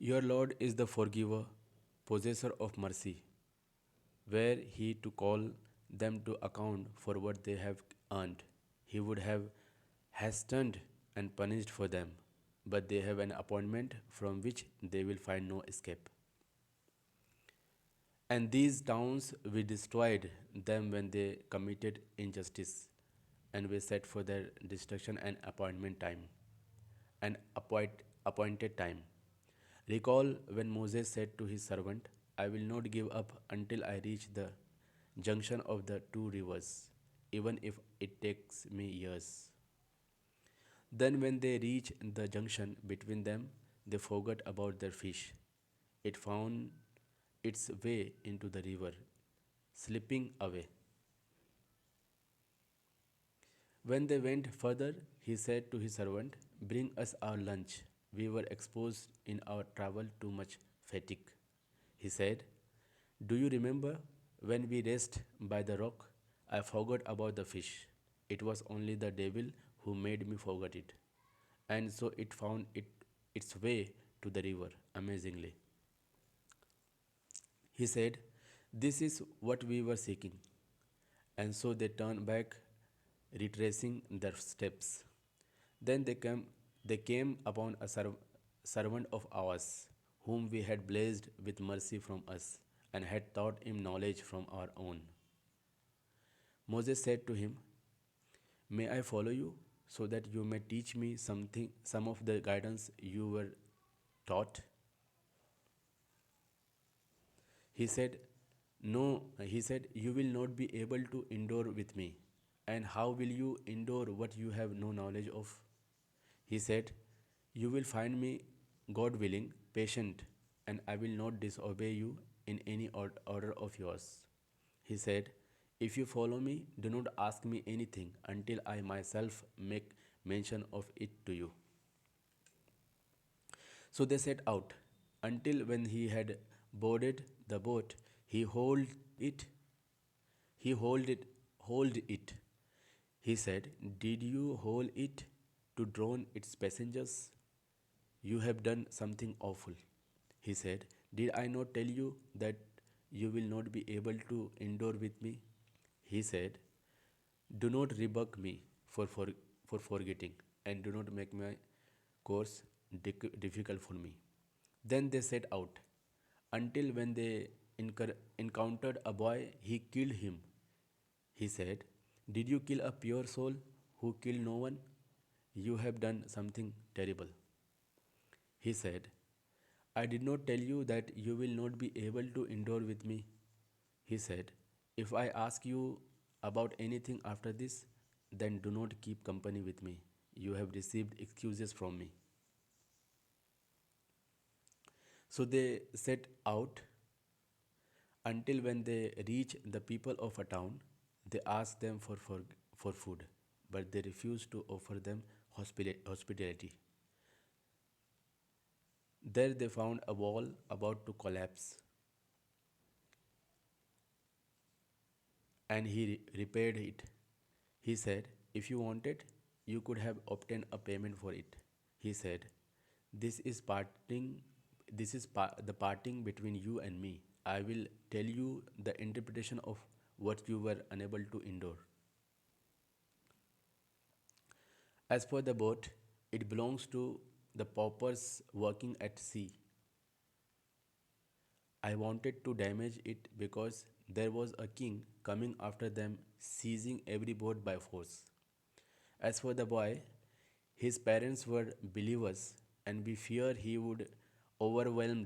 Your Lord is the forgiver, possessor of mercy, were he to call them to account for what they have earned. He would have hastened and punished for them, but they have an appointment from which they will find no escape. And these towns we destroyed them when they committed injustice, and we set for their destruction an appointed time. Recall when Moses said to his servant, I will not give up until I reach the junction of the two rivers, even if it takes me years. Then, when they reached the junction between them, they forgot about their fish. It found its way into the river, slipping away. When they went further, he said to his servant, bring us our lunch. We were exposed in our travel to much fatigue. He said, do you remember when we rest by the rock? I forgot about the fish. It was only the devil who made me forget it. And so it found its way to the river amazingly. He said, this is what we were seeking. And so they turned back, retracing their steps. Then they came upon a servant of ours, whom we had blessed with mercy from us, and had taught him knowledge from our own. Moses said to him, may I follow you, so that you may teach me some of the guidance you were taught? He said, no, he said, you will not be able to endure with me. And how will you endure what you have no knowledge of? He said, you will find me, God willing, patient, and I will not disobey you in any order of yours. He said, if you follow me, do not ask me anything until I myself make mention of it to you. So they set out, until when he had boarded the boat, he hold it, he hold it. He said, did you hold it to drown its passengers? You have done something awful. He said, did I not tell you that you will not be able to endure with me? He said, do not rebuke me for forgetting, and do not make my course difficult for me. Then they set out, until when they encountered a boy, he killed him. He said, did you kill a pure soul who killed no one? You have done something terrible. He said, I did not tell you that you will not be able to endure with me. He said, if I ask you about anything after this, then do not keep company with me. You have received excuses from me. So they set out, until when they reached the people of a town, they asked them for food, but they refused to offer them hospitality. There they found a wall about to collapse, and he repaired it. He said, if you wanted, you could have obtained a payment for it. He said, this is parting this is the parting between you and me. I will tell you the interpretation of what you were unable to endure. As for the boat, it belongs to the paupers working at sea. I wanted to damage it because there was a king coming after them, seizing every boat by force. As for the boy, his parents were believers, and we fear he would overwhelm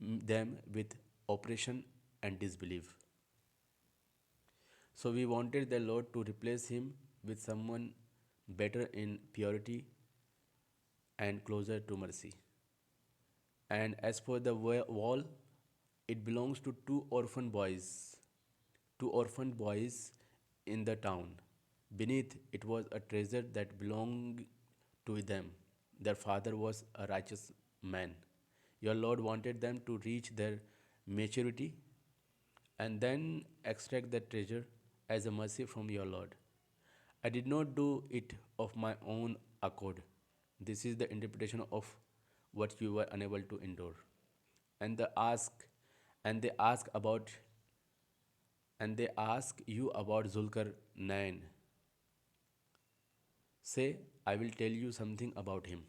them with oppression and disbelief. So we wanted the Lord to replace him with someone better in purity and closer to mercy. And as for the wall, it belongs to two orphan boys in the town. Beneath it was a treasure that belonged to them. Their father was a righteous man. Your Lord wanted them to reach their maturity and then extract that treasure as a mercy from your Lord. I did not do it of my own accord. This is the interpretation of what you were unable to endure. And they ask and they ask about and they ask you about Zulkarnain. Say, I will tell you something about him.